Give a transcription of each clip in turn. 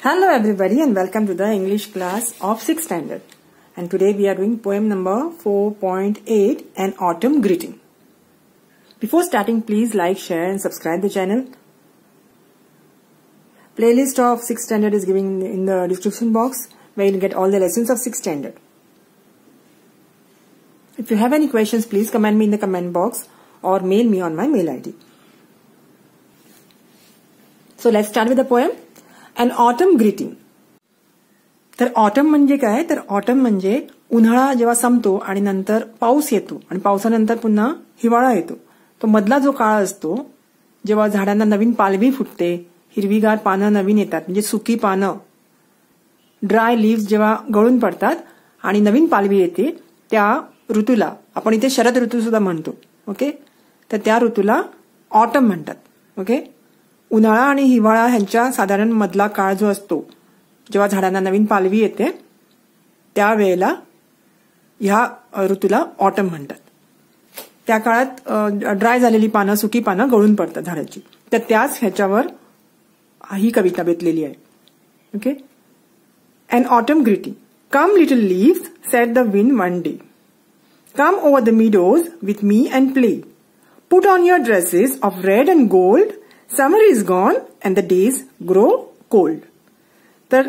Hello everybody and welcome to the English class of 6th standard. And today we are doing poem number 4.8, An Autumn Greeting. Before starting, please like, share and subscribe the channel. Playlist of 6th standard is given in the description box where you will get all the lessons of 6th standard. If you have any questions, please comment me in the comment box or mail me on my mail ID. So let's start with the poem. An Autumn Greeting. तर autumn म्हणजे काय? तर autumn म्हणजे उन्हाळा जेव्हा संपतो आणि नंतर पाऊस येतो आणि पावसानंतर पुन्हा हिवाळा येतो. तो मधला जो काळ असतो जेव्हा झाडांना नवीन पालवी फुटते, हिरवीगार पानं नवीन येतात म्हणजे सुकी पानं, ड्राय लीव्स जेव्हा गळून पडतात आणि नवीन पालवी येते, त्या ऋतूला आपण इथे शरद ऋतू सुद्धा म्हणतो. ओके, तर त्या ऋतूला ऑटम म्हणतात. ओके, उन्हाळा आणि हिवाळा ह्यांच्या साधारण मधला काळ जो असतो जेव्हा झाडांना नवीन पालवी येते त्यावेळेला ह्या ऋतूला ऑटम म्हणतात. त्या काळात ड्राय झालेली पानं, सुकी पानं गळून पडतात झाडाची. तर त्याच ह्याच्यावर ही कविता बेतलेली आहे. Okay, An Autumn Greeting. Come little leaves, said the wind one day. Come over the meadows with me and play. Put on your dresses of red and gold. Summer is gone and the days grow cold. तर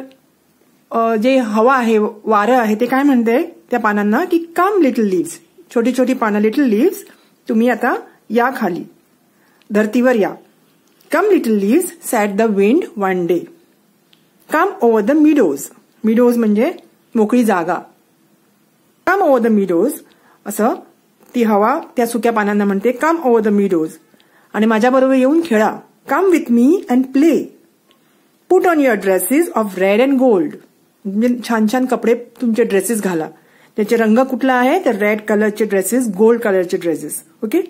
जे हवा आहे, वारं आहे, ते काय म्हणते त्या पानांना की कम लिटल लीव्स, छोटी छोटी पानं, लिटल लीव्स, तुम्ही आता या खाली धरतीवर या. Come little leaves said the wind one day. Come over the meadows. Meadows म्हणजे मोकळी जागा. कम ओव्हर द मीडोज असं ती हवा त्या सुक्या पानांना म्हणते, कम ओव्हर द मीडोज आणि माझ्याबरोबर येऊन खेळा. Come with me and play. Put on your dresses of red and gold. म्हणजे छान छान कपडे तुमचे ड्रेसेस घाला. त्याचे रंग कुठला आहे तर रेड कलरचे ड्रेसेस, गोल्ड कलरचे ड्रेसेस. ओके,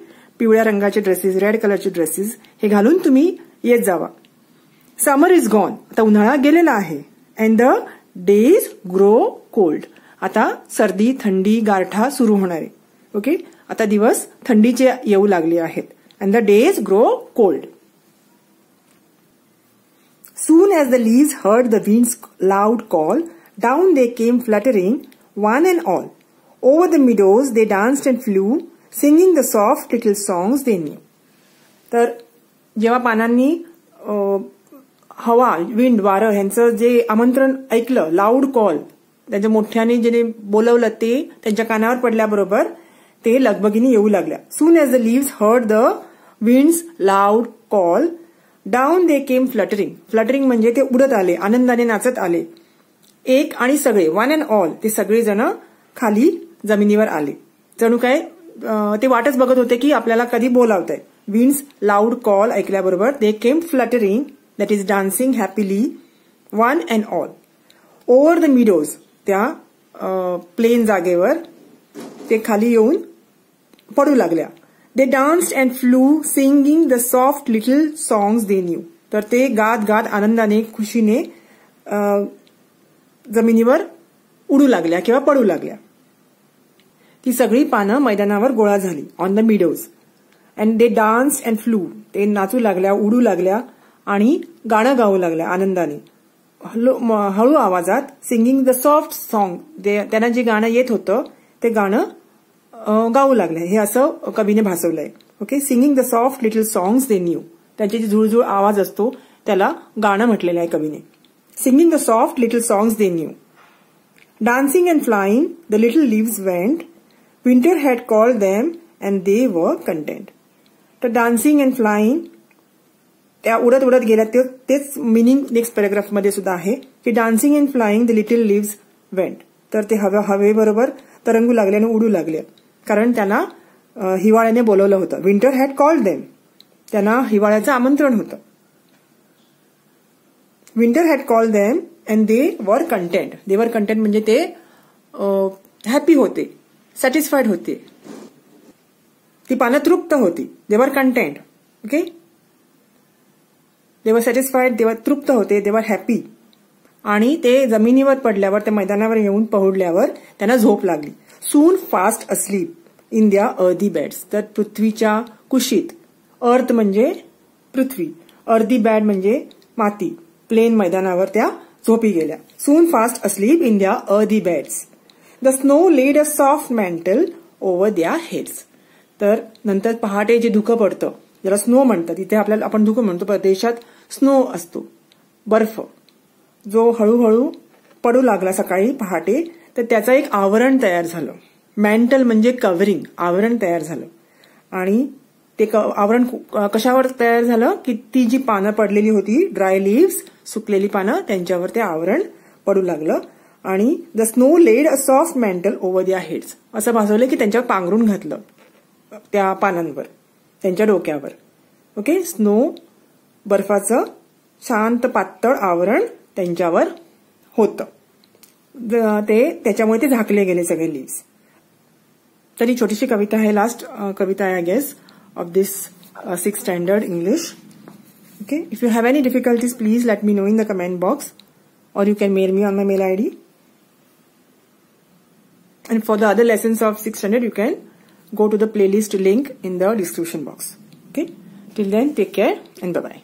पिवळ्या रंगाचे ड्रेसेस, रेड कलरचे ड्रेसेस हे घालून तुम्ही येत जावा. समर इज गॉन. आता उन्हाळा गेलेला आहे. And the days grow cold. आता सर्दी, थंडी, गारठा सुरू होणार आहे. ओके, आता दिवस थंडीचे येऊ लागले आहेत. And the days grow cold. Soon as the leaves heard the wind's loud call, down they came fluttering, one and all. Over the meadows they danced and flew, singing the soft little songs they knew. तर जेव्हा पानांनी हवा, wind, वारं ह्यांचं जे आमंत्रण ऐकलं, loud call, त्यांच्या मोठ्याने जे बोलवलं ते त्यांच्या कानावर पडल्याबरोबर ते लगबगीने येऊ लागल्या. Soon as the leaves heard the wind's loud call, down they came fluttering. Fluttering म्हणजे ते उडत आले, आनंदाने नाचत आले. एक आणि सगळे, वन अँड ऑल, ते सगळेजण खाली जमिनीवर आले. जणू काय ते वाटच बघत होते की आपल्याला कधी बोलावताय. विंड्स लाऊड कॉल ऐकल्याबरोबर they came fluttering, that is dancing happily, one and all. Over the meadows, त्या प्लेन जागेवर ते खाली येऊन पडू लागल्या. They danced and flew, singing the soft little songs they knew. तर ते गात गात आनंदाने, खुशीने जमिनीवर उडू लागल्या किंवा पडू लागल्या. ती सगळी पानं मैदानावर गोळा झाली. On the meadows. And they dance and flu. ते नाचू लागल्या, उडू लागल्या आणि गाणं गाऊ लागल्या आनंदाने, हळू आवाजात. Singing the soft song. त्यांना जे गाणं येत होतं ते गाणं गाऊ लागले. हे असं कवीने भासवलंय. Okay, singing the soft little songs they knew. त्याचे जे झुळझुळ आवाज असतो त्याला गाणं म्हटलेलं आहे कवीने. Singing the soft little songs they knew. Dancing and flying the little leaves went. Winter had called them and they were content. तर डान्सिंग अँड फ्लाइंग, त्या उडत उडत गेल्या. तेच मिनिंग नेक्स्ट पॅराग्राफमध्ये सुद्धा आहे की dancing and flying the little leaves went. तर ते हवेबरोबर तरंगू लागले आणि उडू लागले, कारण त्यांना हिवाळ्याने बोलवलं होतं. Winter had called them. त्यांना हिवाळ्याचं आमंत्रण होतं. Winter had called them and they were content. They were content म्हणजे ते हॅपी होते, सॅटिस्फाईड होते. ती पानं तृप्त होती. दे वर कंटेंट. ओके, दे वर सॅटिस्फाईड, दे वर तृप्त होते, दे वर हॅपी. आणि ते जमिनीवर पडल्यावर, त्या मैदानावर येऊन पहुडल्यावर त्यांना झोप लागली. सून fast asleep in the earthy beds. तर पृथ्वीच्या कुशीत, अर्थ म्हणजे पृथ्वी, अर्दी बॅड म्हणजे माती, प्लेन मैदानावर त्या झोपी गेल्या. सून fast asleep in the earthy beds. The snow laid a soft mantle over the heads. तर नंतर पहाटे जे धुकं पडतं, ज्याला स्नो म्हणतात, इथे आपल्याला आपण धुकं म्हणतो, परदेशात स्नो असतो, बर्फ, जो हळूहळू पडू लागला सकाळी पहाटे, तर त्याचं एक आवरण तयार झालं. मॅन्टल म्हणजे कव्हरिंग, आवरण तयार झालं. आणि ते आवरण कशावर तयार झालं की ती जी पानं पडलेली होती, ड्राय लिव्स, सुकलेली पानं, त्यांच्यावर ते आवरण पडू लागलं. आणि the snow laid a soft mantle over the heads. असं भासवलं की त्यांच्यावर पांघरून घातलं त्या पानांवर, त्यांच्या डोक्यावर. ओके, स्नो, बर्फाचं शांत पातळ आवरण त्यांच्यावर होतं, त्याच्यामुळे ते झाकले गेले सगळे लिव्स. तर ही छोटीशी कविता आहे, लास्ट कविता आहे I guess of this 6th standard English. Okay, if you have any difficulties, please let me know in the comment box, or you can mail me on my mail ID. And for the other lessons of 6th standard, you can go to the playlist link in the description box. Okay, till then, take care and bye bye.